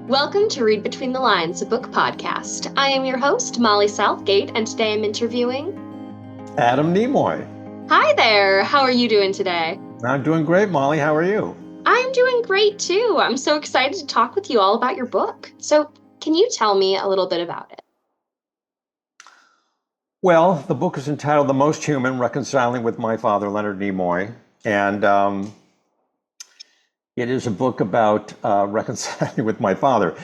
Welcome to Read Between the Lines, a book podcast. I am your host, Molly Southgate, and today I'm interviewing Adam Nimoy. Hi there. How are you doing today? I'm doing great, Molly. How are you? I'm doing great too. I'm so excited to talk with you all about your book. So, can you tell me a little bit about it? Well, the book is entitled The Most Human, Reconciling with My Father, Leonard Nimoy. And it is a book about reconciling with my father.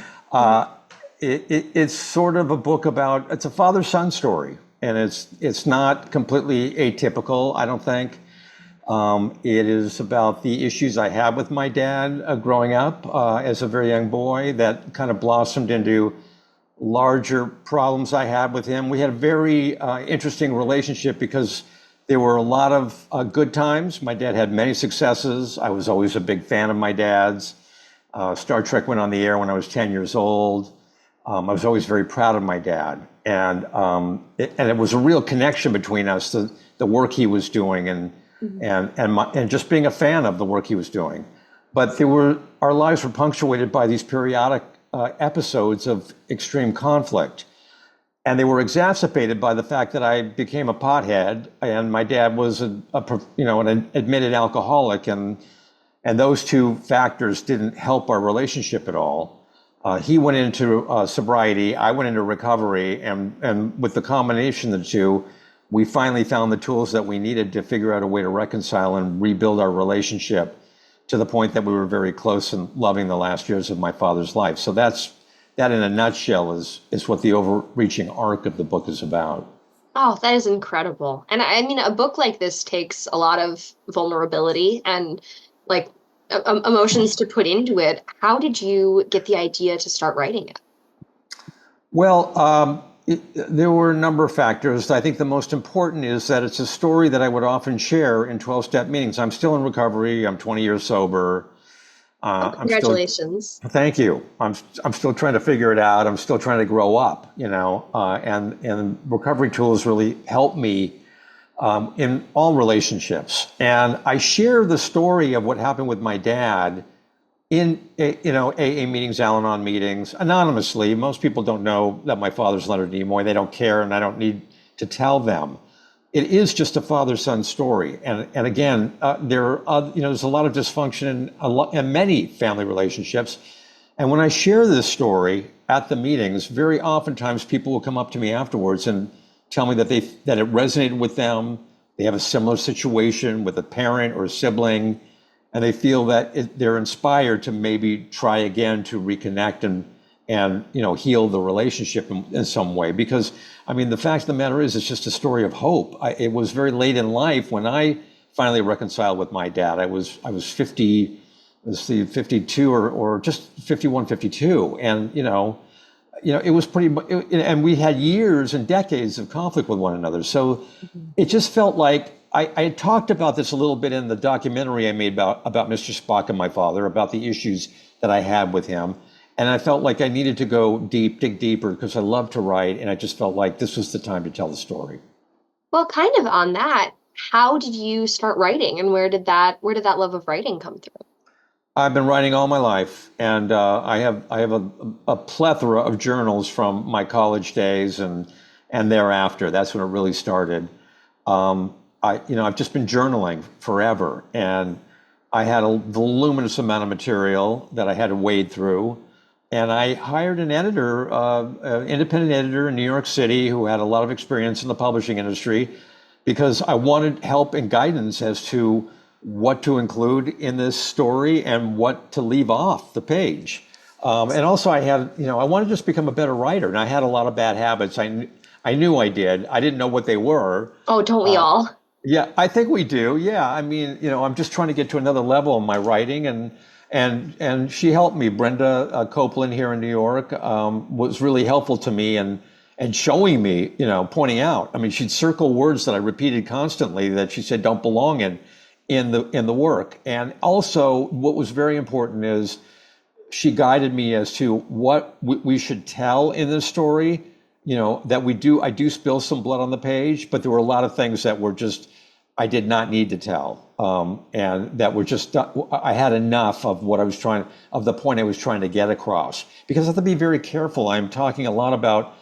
It's sort of a book about, it's a father-son story. And it's not completely atypical, I don't think. It is about the issues I had with my dad growing up as a very young boy that kind of blossomed into larger problems I had with him. We had a very interesting relationship because there were a lot of good times. My dad had many successes. I was always a big fan of my dad's. Star Trek went on the air when I was 10 years old. I was always very proud of my dad. And it was a real connection between us, the work he was doing and just being a fan of the work he was doing. But our lives were punctuated by these periodic episodes of extreme conflict. And they were exacerbated by the fact that I became a pothead, and my dad was an admitted alcoholic, and those two factors didn't help our relationship at all. He went into sobriety, I went into recovery, and with the combination of the two, we finally found the tools that we needed to figure out a way to reconcile and rebuild our relationship to the point that we were very close and loving the last years of my father's life. So that in a nutshell is what the overreaching arc of the book is about. Oh, that is incredible. And I mean, a book like this takes a lot of vulnerability and like emotions to put into it. How did you get the idea to start writing it? Well, there were a number of factors. I think the most important is that it's a story that I would often share in 12-step meetings. I'm still in recovery. I'm 20 years sober. Congratulations. Thank you. I'm still trying to figure it out. I'm still trying to grow up, and recovery tools really help me in all relationships. And I share the story of what happened with my dad in AA meetings, Al-Anon meetings, anonymously. Most people don't know that my father's Leonard Nimoy. They don't care, and I don't need to tell them. It is just a father-son story, and again, there's a lot of dysfunction in many family relationships. And when I share this story at the meetings, very oftentimes people will come up to me afterwards and tell me that it resonated with them. They have a similar situation with a parent or a sibling, and they feel that they're inspired to maybe try again to reconnect and heal the relationship in some way. Because, I mean, the fact of the matter is, it's just a story of hope. It was very late in life when I finally reconciled with my dad. I was 50, let's see, 52 or just 51, 52. And, it was and we had years and decades of conflict with one another. So it just felt like, I talked about this a little bit in the documentary I made about Mr. Spock and my father, about the issues that I had with him. And I felt like I needed to dig deeper because I love to write. And I just felt like this was the time to tell the story. Well, kind of on that, how did you start writing, and where did that love of writing come through? I've been writing all my life, and I have a plethora of journals from my college days and thereafter. That's when it really started. I've just been journaling forever, and I had a voluminous amount of material that I had to wade through. And I hired an editor, independent editor in New York City who had a lot of experience in the publishing industry, because I wanted help and guidance as to what to include in this story and what to leave off the page. And also I wanted to just become a better writer. And I had a lot of bad habits. I knew I did. I didn't know what they were. Oh, don't we all? Yeah, I think we do. Yeah. I mean, I'm just trying to get to another level in my writing, and she helped me. Brenda Copeland here in New York was really helpful to me and showing me, pointing out. I mean, she'd circle words that I repeated constantly that she said don't belong in the work. And also, what was very important is she guided me as to what we should tell in this story. I do spill some blood on the page, but there were a lot of things that were just I did not need to tell. and that were just, I had enough of what I was trying, of the point I was trying to get across. Because I have to be very careful. I'm talking a lot about,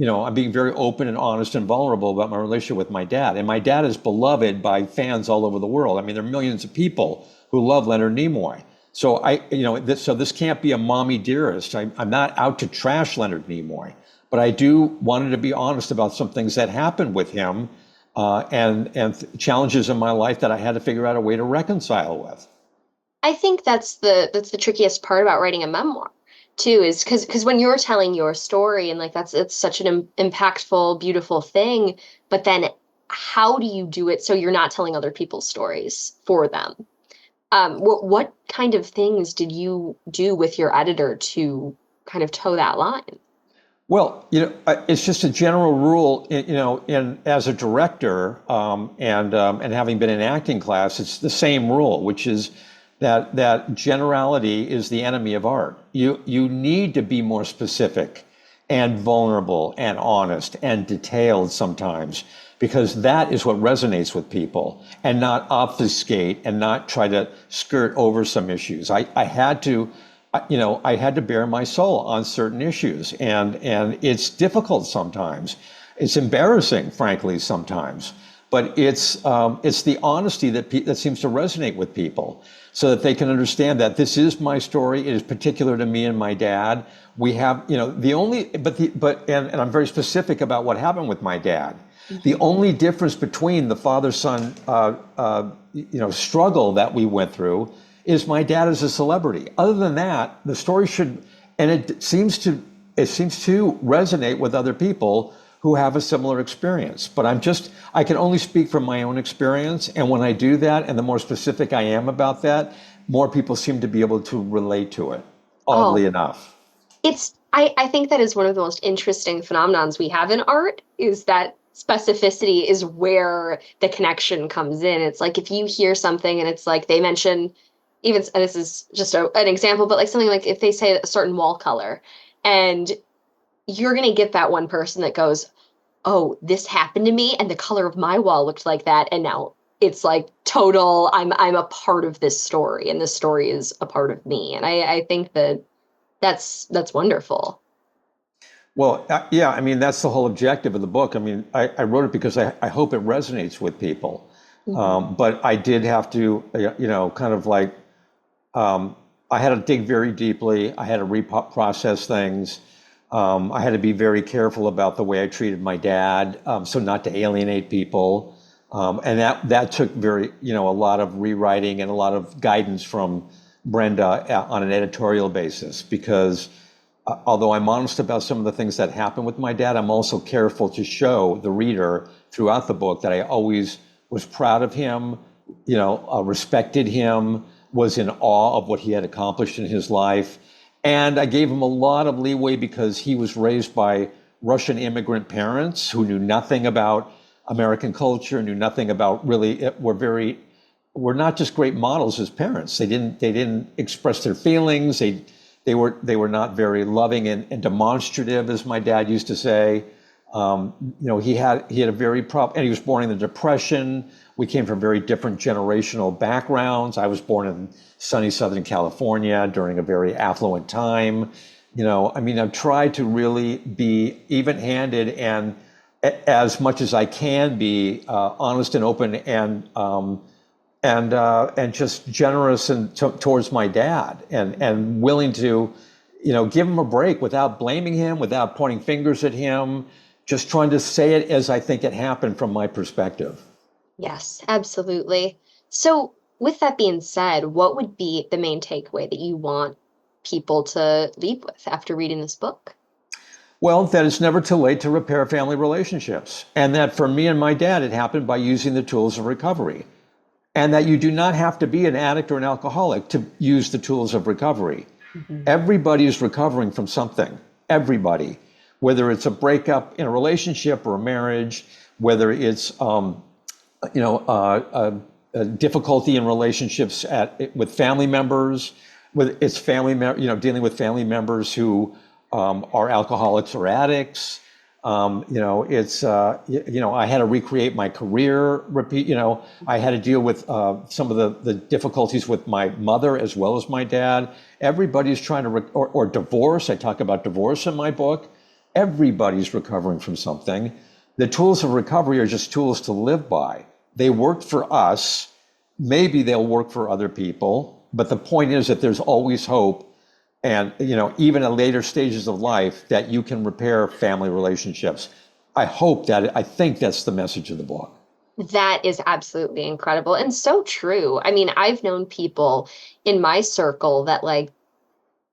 I'm being very open and honest and vulnerable about my relationship with my dad. And my dad is beloved by fans all over the world. I mean, there are millions of people who love Leonard Nimoy. So so this can't be a mommy dearest. I'm not out to trash Leonard Nimoy, but I do wanted to be honest about some things that happened with him, and challenges in my life that I had to figure out a way to reconcile with. I think that's the trickiest part about writing a memoir too, is because when you're telling your story and like that's it's such an impactful, beautiful thing, but then how do you do it so you're not telling other people's stories for them? What kind of things did you do with your editor to kind of toe that line? Well, it's just a general rule, in as a director, and having been in acting class, it's the same rule, which is that generality is the enemy of art. You need to be more specific and vulnerable and honest and detailed sometimes, because that is what resonates with people, and not obfuscate and not try to skirt over some issues. I had to I had to bare my soul on certain issues, and it's difficult sometimes. It's embarrassing, frankly, sometimes. But it's the honesty that seems to resonate with people, so that they can understand that this is my story. It is particular to me and my dad. We have, the only, and I'm very specific about what happened with my dad. The only difference between the father-son, struggle that we went through is my dad is a celebrity. Other than that, the story should, and it seems to resonate with other people who have a similar experience. But I can only speak from my own experience. And when I do that, and the more specific I am about that, more people seem to be able to relate to it, oddly Oh, enough. I think that is one of the most interesting phenomenons we have in art, is that specificity is where the connection comes in. It's like if you hear something and it's like they mention, even and this is just an example, but like something like if they say a certain wall color, and you're going to get that one person that goes, oh, this happened to me and the color of my wall looked like that, and now it's like total, I'm a part of this story and this story is a part of me. And I think that that's wonderful. Well, yeah, I mean, that's the whole objective of the book. I mean, I wrote it because I hope it resonates with people. Mhm. But I did have to, kind of like, I had to dig very deeply. I had to reprocess things. I had to be very careful about the way I treated my dad, so not to alienate people. And that took a lot of rewriting and a lot of guidance from Brenda, on an editorial basis, because although I'm honest about some of the things that happened with my dad, I'm also careful to show the reader throughout the book that I always was proud of him, respected him, was in awe of what he had accomplished in his life. And I gave him a lot of leeway because he was raised by Russian immigrant parents who knew nothing about American culture, knew nothing about really, were not just great models as parents. They didn't express their feelings. They were not very loving and demonstrative, as my dad used to say. He had a very and he was born in the Depression. We came from very different generational backgrounds. I was born in sunny Southern California during a very affluent time. I've tried to really be even-handed and as much as I can be honest and open and just generous and towards my dad, and willing to, give him a break without blaming him, without pointing fingers at him, just trying to say it as I think it happened from my perspective. Yes, absolutely. So, with that being said, what would be the main takeaway that you want people to leave with after reading this book? Well, that it's never too late to repair family relationships, and that for me and my dad, it happened by using the tools of recovery, and that you do not have to be an addict or an alcoholic to use the tools of recovery. Mhm. Everybody is recovering from something. Everybody, whether it's a breakup in a relationship or a marriage, whether it's a difficulty in relationships with family members, with dealing with family members who are alcoholics or addicts. I had to recreate my career, I had to deal with some of the difficulties with my mother as well as my dad. Everybody's trying to, or divorce. I talk about divorce in my book. Everybody's recovering from something. The tools of recovery are just tools to live by. They worked for us. Maybe they'll work for other people. But the point is that there's always hope. And, even at later stages of life, that you can repair family relationships. I think that's the message of the book. That is absolutely incredible and so true. I mean, I've known people in my circle that like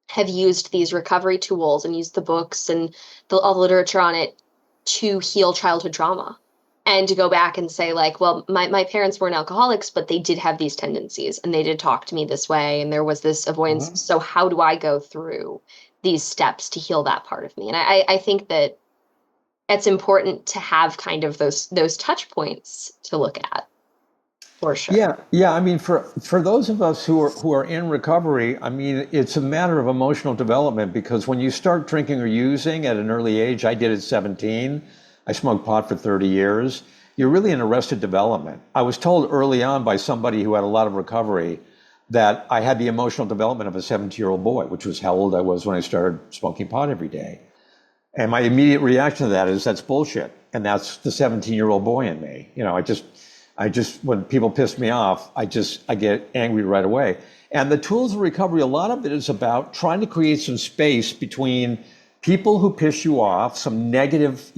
have used these recovery tools and used the books and all the literature on it to heal childhood trauma and to go back and say like, well, my parents weren't alcoholics, but they did have these tendencies and they did talk to me this way and there was this avoidance. Mhm. So how do I go through these steps to heal that part of me? And I think that it's important to have kind of those touch points to look at for sure. Yeah. I mean, for those of us who are in recovery, I mean, it's a matter of emotional development because when you start drinking or using at an early age, I did at 17. I smoked pot for 30 years. You're really in arrested development. I was told early on by somebody who had a lot of recovery that I had the emotional development of a 17-year-old boy, which was how old I was when I started smoking pot every day. And my immediate reaction to that is that's bullshit. And that's the 17-year-old boy in me. I just, when people piss me off, I get angry right away. And the tools of recovery, a lot of it is about trying to create some space between people who piss you off, some negative,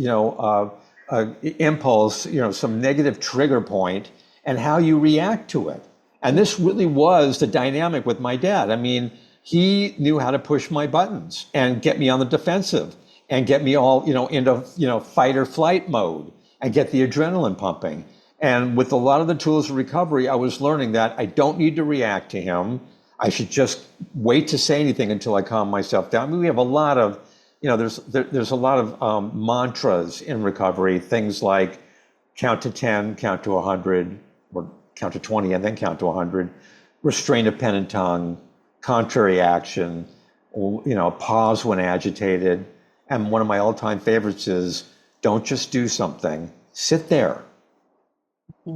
impulse, some negative trigger point, and how you react to it. And this really was the dynamic with my dad. I mean, he knew how to push my buttons and get me on the defensive and get me all, into, fight or flight mode and get the adrenaline pumping. And with a lot of the tools of recovery, I was learning that I don't need to react to him. I should just wait to say anything until I calm myself down. I mean, we have a lot of, there's a lot of mantras in recovery, things like count to 10, count to 100, or count to 20 and then count to 100, restraint of pen and tongue, contrary action, pause when agitated. And one of my all-time favorites is don't just do something, sit there.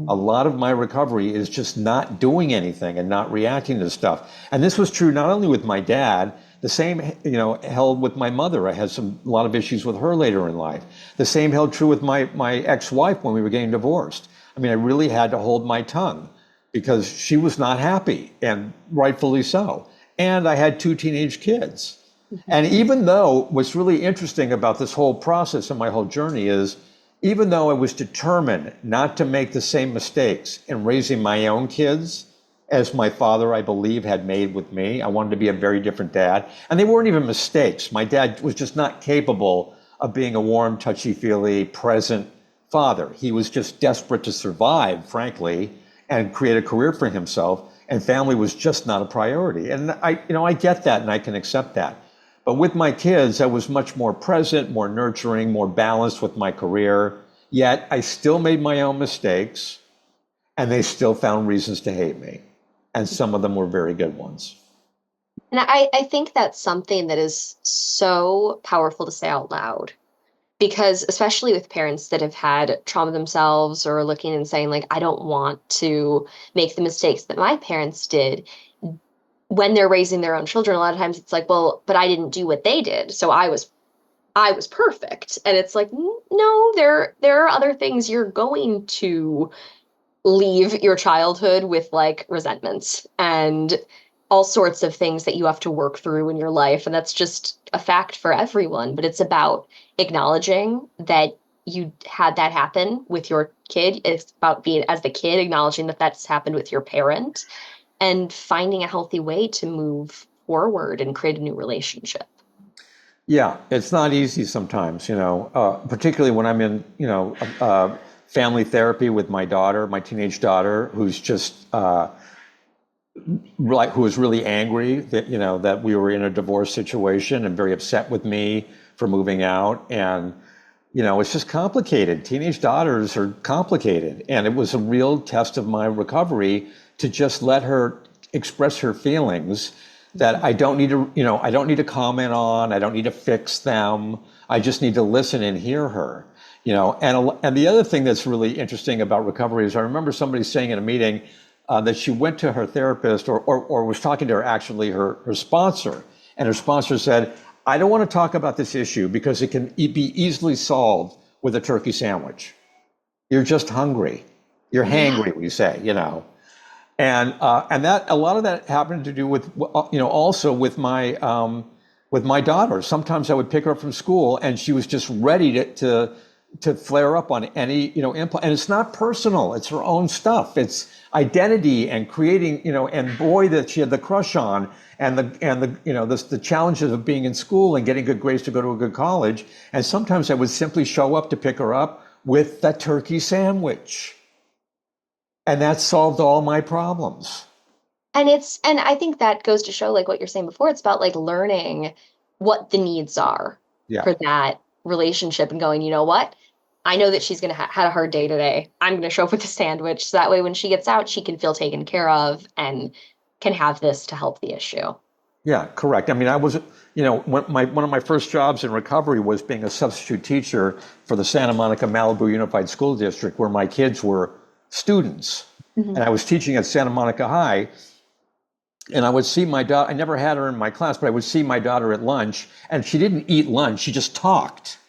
A lot of my recovery is just not doing anything and not reacting to stuff. And this was true not only with my dad, the same, held with my mother. I had a lot of issues with her later in life. The same held true with my ex-wife when we were getting divorced. I mean, I really had to hold my tongue because she was not happy, and rightfully so. And I had 2 teenage kids. And even though what's really interesting about this whole process and my whole journey is, even though I was determined not to make the same mistakes in raising my own kids as my father, I believe, had made with me, I wanted to be a very different dad. And they weren't even mistakes. My dad was just not capable of being a warm, touchy-feely, present father. He was just desperate to survive, frankly, and create a career for himself. And family was just not a priority. And I get that and I can accept that. But with my kids, I was much more present, more nurturing, more balanced with my career. Yet I still made my own mistakes, and they still found reasons to hate me. And some of them were very good ones. And I think that's something that is so powerful to say out loud because especially with parents that have had trauma themselves or looking and saying like, I don't want to make the mistakes that my parents did when they're raising their own children, a lot of times it's like, well, but I didn't do what they did, so I was perfect. And it's like, no, there are other things you're going to leave your childhood with like resentments and all sorts of things that you have to work through in your life. And that's just a fact for everyone. But it's about acknowledging that you had that happen with your kid. It's about being, as the kid, acknowledging that that's happened with your parent and finding a healthy way to move forward and create a new relationship. Yeah, it's not easy sometimes, particularly when I'm in, family therapy with my daughter, my teenage daughter, who's just who was really angry that, that we were in a divorce situation and very upset with me for moving out. And, it's just complicated. Teenage daughters are complicated. And it was a real test of my recovery to just let her express her feelings that I don't need to, I don't need to comment on, I don't need to fix them. I just need to listen and hear her, and the other thing that's really interesting about recovery is I remember somebody saying in a meeting that she went to her therapist or was talking to her, actually her sponsor, and her sponsor said, I don't want to talk about this issue because it can be easily solved with a turkey sandwich. You're just hungry. You're Yeah. hangry, we say, and that a lot of that happened to do with also with my daughter. Sometimes I would pick her up from school and she was just ready to flare up on any input. And it's not personal. It's her own stuff. It's identity and creating and boy that she had the crush on the challenges of being in school and getting good grades to go to a good college. And sometimes I would simply show up to pick her up with that turkey sandwich. And that solved all my problems. And I think that goes to show like what you're saying before. It's about like learning what the needs are Yeah. for that relationship and going, you know what? I know that she's gonna had a hard day today. I'm gonna show up with a sandwich so that way when she gets out, she can feel taken care of and can have this to help the issue. Yeah, correct. I mean, I was, one of my first jobs in recovery was being a substitute teacher for the Santa Monica Malibu Unified School District, where my kids were students. Mhm. And I was teaching at Santa Monica High, and I would see my daughter. I never had her in my class, but I would see my daughter at lunch, and she didn't eat lunch. She just talked,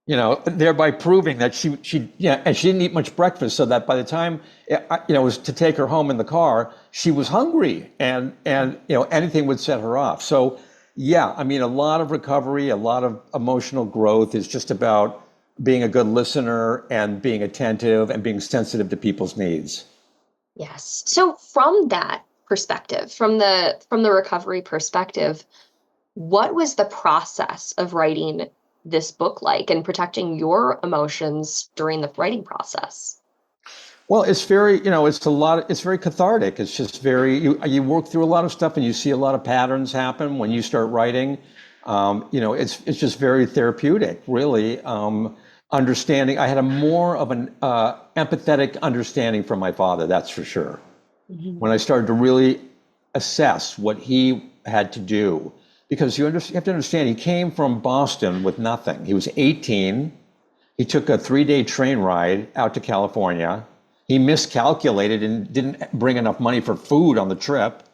thereby proving that and she didn't eat much breakfast, so that by the time it was to take her home in the car, she was hungry, and anything would set her off. So yeah, I mean, a lot of recovery, a lot of emotional growth is just about being a good listener and being attentive and being sensitive to people's needs. Yes. So from that perspective, from the recovery perspective, what was the process of writing this book like and protecting your emotions during the writing process? Well, it's very, it's a lot, it's very cathartic. It's just very, you work through a lot of stuff and you see a lot of patterns happen when you start writing. It's just very therapeutic, really. Understanding, I had a more of an empathetic understanding from my father, that's for sure. Mhm. When I started to really assess what he had to do, because you have to understand, he came from Boston with nothing. He was 18. He took a 3-day train ride out to California. He miscalculated and didn't bring enough money for food on the trip.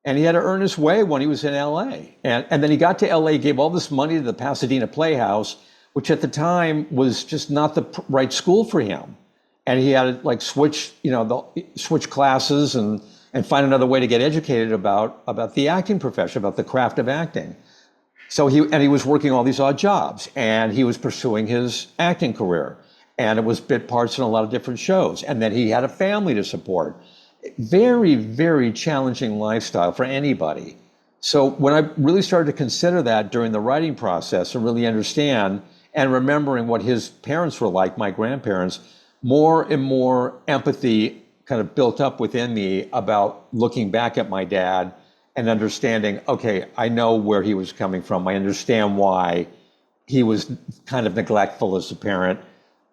And he had to earn his way when he was in LA. And then he got to LA, gave all this money to the Pasadena Playhouse, which at the time was just not the right school for him. And he had to like switch classes and find another way to get educated about the acting profession, about the craft of acting. So he was working all these odd jobs, and he was pursuing his acting career, and it was bit parts in a lot of different shows. And then he had a family to support. Very, very challenging lifestyle for anybody. So when I really started to consider that during the writing process and really understand and remembering what his parents were like, my grandparents, more and more empathy kind of built up within me about looking back at my dad and understanding, okay, I know where he was coming from. I understand why he was kind of neglectful as a parent.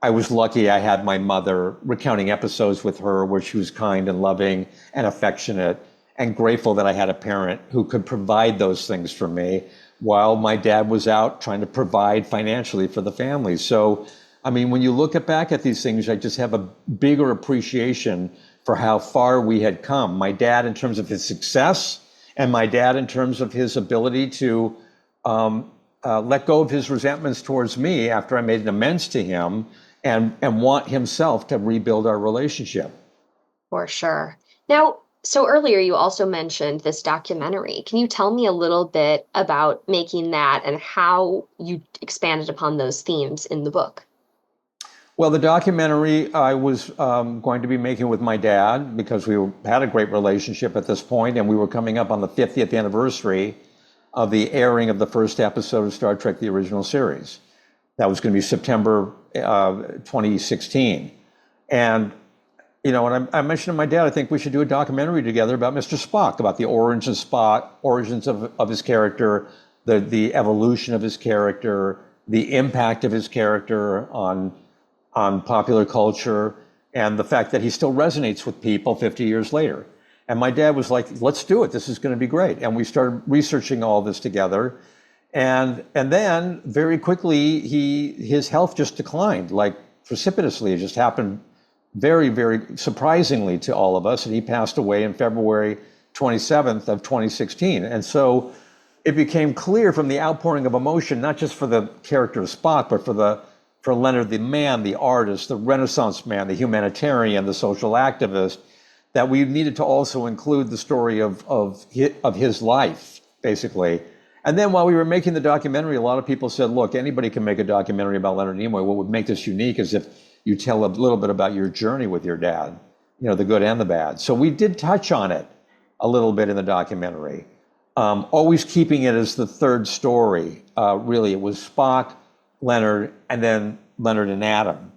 I was lucky I had my mother, recounting episodes with her where she was kind and loving and affectionate, and grateful that I had a parent who could provide those things for me while my dad was out trying to provide financially for the family. So, I mean, when you look back at these things, I just have a bigger appreciation for how far we had come. My dad in terms of his success, and my dad in terms of his ability to let go of his resentments towards me after I made an amends to him, and want himself to rebuild our relationship. For sure. Now, so earlier you also mentioned this documentary. Can you tell me a little bit about making that and how you expanded upon those themes in the book? Well, the documentary I was going to be making with my dad, because had a great relationship at this point, and we were coming up on the 50th anniversary of the airing of the first episode of Star Trek: The Original Series. That was going to be September 2016. And, and I mentioned to my dad, I think we should do a documentary together about Mr. Spock, about the origins of his character, the evolution of his character, the impact of his character on popular culture, and the fact that he still resonates with people 50 years later. And my dad was like, let's do it. This is going to be great. And we started researching all this together. And then very quickly, his health just declined, like precipitously. It just happened very, very surprisingly to all of us. And he passed away in February 27th of 2016. And so it became clear from the outpouring of emotion, not just for the character of Spock, but for Leonard, the man, the artist, the Renaissance man, the humanitarian, the social activist, that we needed to also include the story of his life, basically. And then while we were making the documentary, a lot of people said, look, anybody can make a documentary about Leonard Nimoy. What would make this unique is if you tell a little bit about your journey with your dad, the good and the bad. So we did touch on it a little bit in the documentary, always keeping it as the third story. Really, it was Spock, Leonard, and then Leonard and Adam.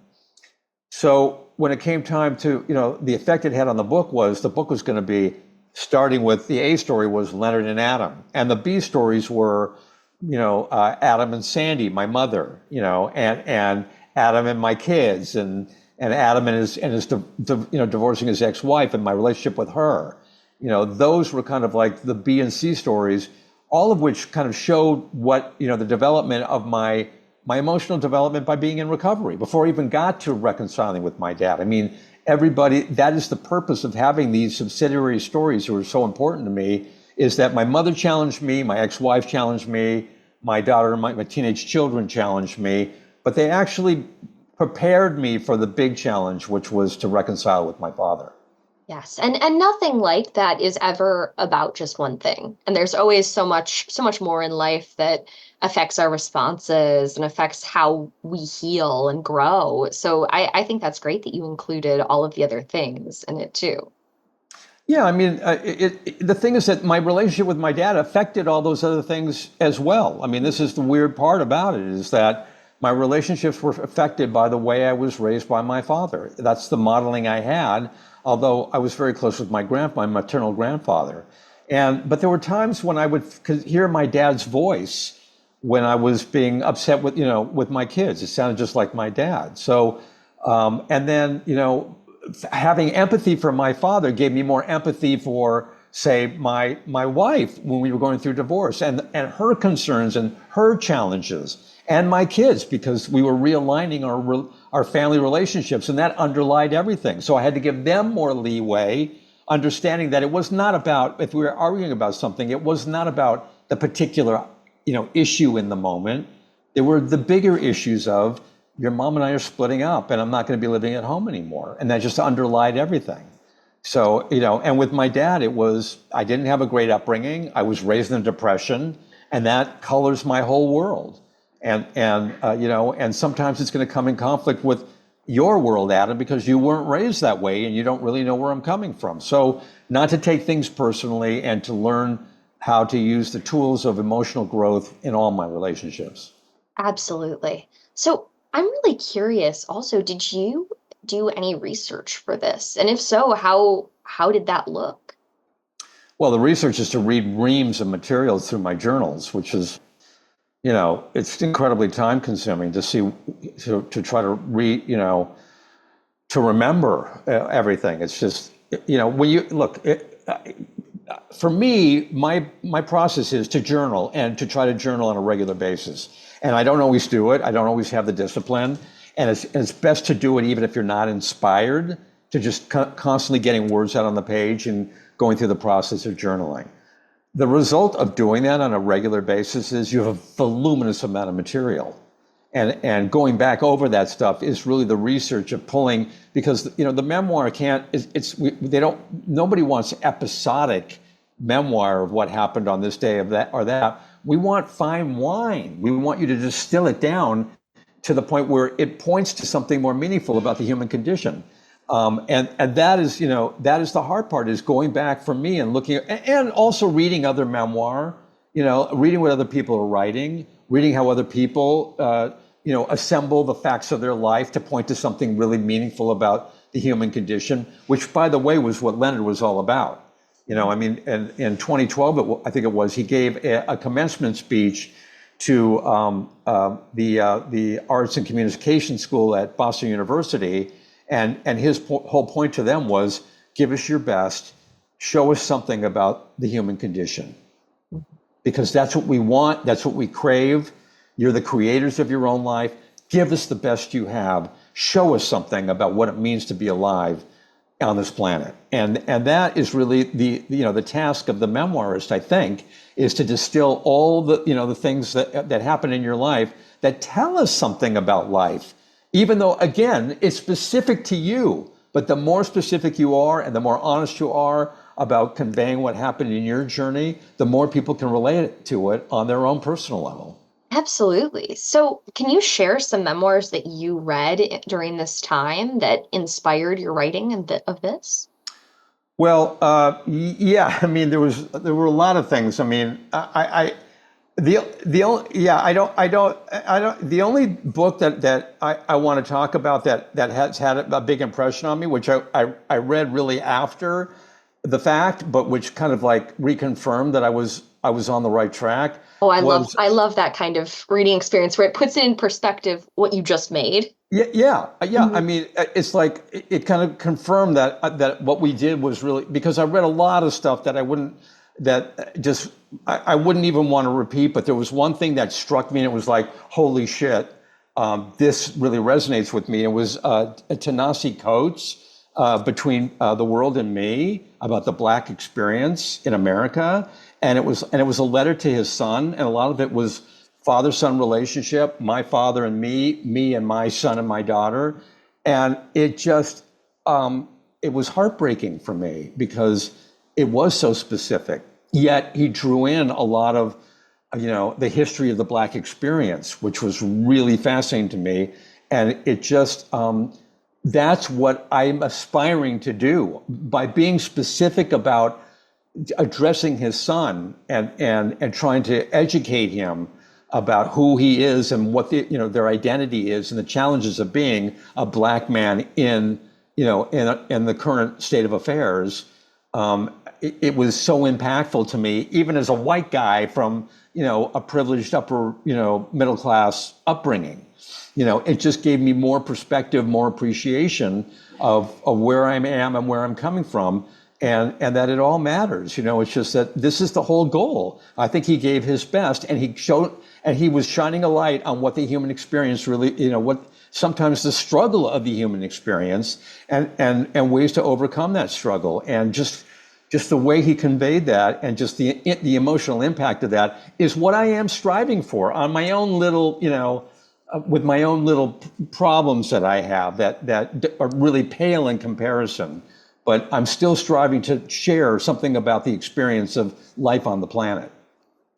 So when it came time to, the effect it had on the book was going to be starting with the A story was Leonard and Adam. And the B stories were, Adam and Sandy, my mother, and Adam and my kids, and Adam and his divorcing his ex-wife and my relationship with her. Those were kind of like the B and C stories, all of which kind of showed what, the development of my emotional development by being in recovery before I even got to reconciling with my dad. I mean, everybody, that is the purpose of having these subsidiary stories that are so important to me, is that my mother challenged me, my ex-wife challenged me, my daughter, my teenage children challenged me, but they actually prepared me for the big challenge, which was to reconcile with my father. Yes. And nothing like that is ever about just one thing. And there's always so much more in life that affects our responses and affects how we heal and grow. So I think that's great that you included all of the other things in it too. Yeah, I mean, the thing is that my relationship with my dad affected all those other things as well. I mean, this is the weird part about it, is that my relationships were affected by the way I was raised by my father. That's the modeling I had, although I was very close with my maternal grandfather. But there were times when I would hear my dad's voice when I was being upset with my kids. It sounded just like my dad. So, and then, having empathy for my father gave me more empathy for, say, my wife when we were going through divorce, and her concerns and her challenges, and my kids, because we were realigning our family relationships, and that underlied everything. So I had to give them more leeway, understanding that it was not about, if we were arguing about something, it was not about the particular issue in the moment. There were the bigger issues of, your mom and I are splitting up and I'm not going to be living at home anymore. And that just underlied everything. So, and with my dad, I didn't have a great upbringing. I was raised in a depression, and that colors my whole world. And sometimes it's going to come in conflict with your world, Adam, because you weren't raised that way and you don't really know where I'm coming from. So not to take things personally and to learn how to use the tools of emotional growth in all my relationships. Absolutely. So I'm really curious also, did you do any research for this? And if so, how did that look? Well, the research is to read reams of materials through my journals, which is, it's incredibly time consuming to try to read, to remember everything. It's just, when you look, for me, my process is to journal and to try to journal on a regular basis. And I don't always do it. I don't always have the discipline. And it's best to do it even if you're not inspired, to just constantly getting words out on the page and going through the process of journaling. The result of doing that on a regular basis is you have a voluminous amount of material. And going back over that stuff is really the research of pulling, because the memoir nobody wants episodic memoir of what happened on this day of that or that. We want fine wine. We want you to distill it down to the point where it points to something more meaningful about the human condition. And that is the hard part, is going back for me and looking and also reading other memoir, reading what other people are writing, reading how other people, assemble the facts of their life to point to something really meaningful about the human condition, which, by the way, was what Leonard was all about. And in 2012, I think it was, he gave a commencement speech to the Arts and Communication School at Boston University, and his whole point to them was, give us your best, show us something about the human condition, because that's what we want. That's what we crave. You're the creators of your own life. Give us the best you have. Show us something about what it means to be alive on this planet. And that is really the task of the memoirist, I think, is to distill all the things that happen in your life that tell us something about life, even though, again, it's specific to you. But the more specific you are and the more honest you are about conveying what happened in your journey, the more people can relate to it on their own personal level. Absolutely. So, can you share some memoirs that you read during this time that inspired your writing of this? Well, yeah. I mean, there were a lot of things. I mean, the only yeah I don't the only book that I want to talk about that has had a big impression on me, which I read really after the fact, but which kind of like reconfirmed that I was on the right track. Oh, Was I love that kind of reading experience where it puts it in perspective what you just made. yeah. I mean, it's like it kind of confirmed that what we did was really, because I read a lot of stuff that I wouldn't even want to repeat. But there was one thing that struck me, and it was like, holy shit, this really resonates with me. It was Ta-Nehisi Coates' Between the World and Me, about the Black experience in America, and it was a letter to his son, and a lot of it was father-son relationship, my father and me and my son and my daughter. And it just, it was heartbreaking for me because it was so specific. Yet he drew in a lot of, the history of the Black experience, which was really fascinating to me. And it just, that's what I'm aspiring to do by being specific about addressing his son and trying to educate him about who he is and what their identity is and the challenges of being a Black man in the current state of affairs. It was so impactful to me, even as a white guy from a privileged upper middle class upbringing. It just gave me more perspective, more appreciation of where I am and where I'm coming from. And that it all matters. It's just that this is the whole goal. I think he gave his best, and he was shining a light on what the human experience really, what sometimes the struggle of the human experience, and ways to overcome that struggle. And just the way he conveyed that, and just the emotional impact of that, is what I am striving for on my own little, with my own little problems that I have that are really pale in comparison. But I'm still striving to share something about the experience of life on the planet.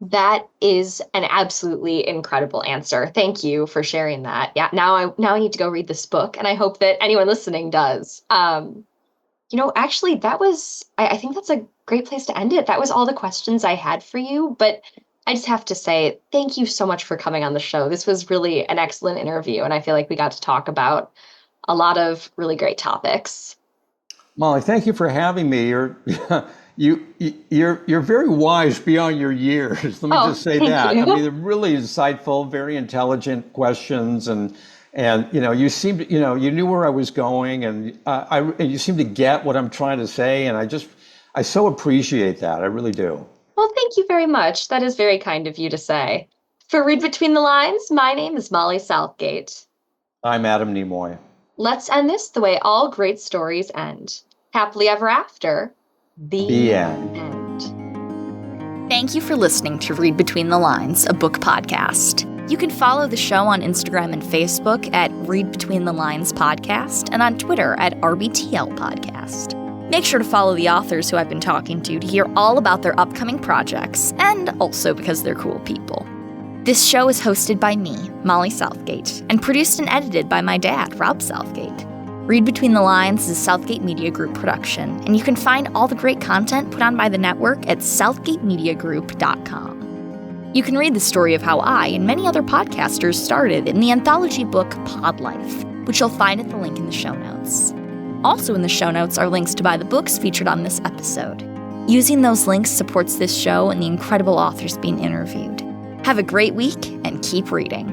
That is an absolutely incredible answer. Thank you for sharing that. Yeah, now I need to go read this book, and I hope that anyone listening does. Actually, I think that's a great place to end it. That was all the questions I had for you, but I just have to say thank you so much for coming on the show. This was really an excellent interview, and I feel like we got to talk about a lot of really great topics. Molly, thank you for having me. You're very wise beyond your years. Let me just say that. You. I mean, they're really insightful, very intelligent questions, and you seemed you knew where I was going, and you seem to get what I'm trying to say, and I so appreciate that. I really do. Well, thank you very much. That is very kind of you to say. For Read Between the Lines, my name is Molly Southgate. I'm Adam Nimoy. Let's end this the way all great stories end. Happily ever after. The end. Thank you for listening to Read Between the Lines, a book podcast. You can follow the show on Instagram and Facebook at Read Between the Lines Podcast, and on Twitter at RBTL Podcast. Make sure to follow the authors who I've been talking to hear all about their upcoming projects, and also because they're cool people. This show is hosted by me, Molly Southgate, and produced and edited by my dad, Rob Southgate. Read Between the Lines is a Southgate Media Group production, and you can find all the great content put on by the network at southgatemediagroup.com. You can read the story of how I and many other podcasters started in the anthology book Pod Life, which you'll find at the link in the show notes. Also in the show notes are links to buy the books featured on this episode. Using those links supports this show and the incredible authors being interviewed. Have a great week and keep reading.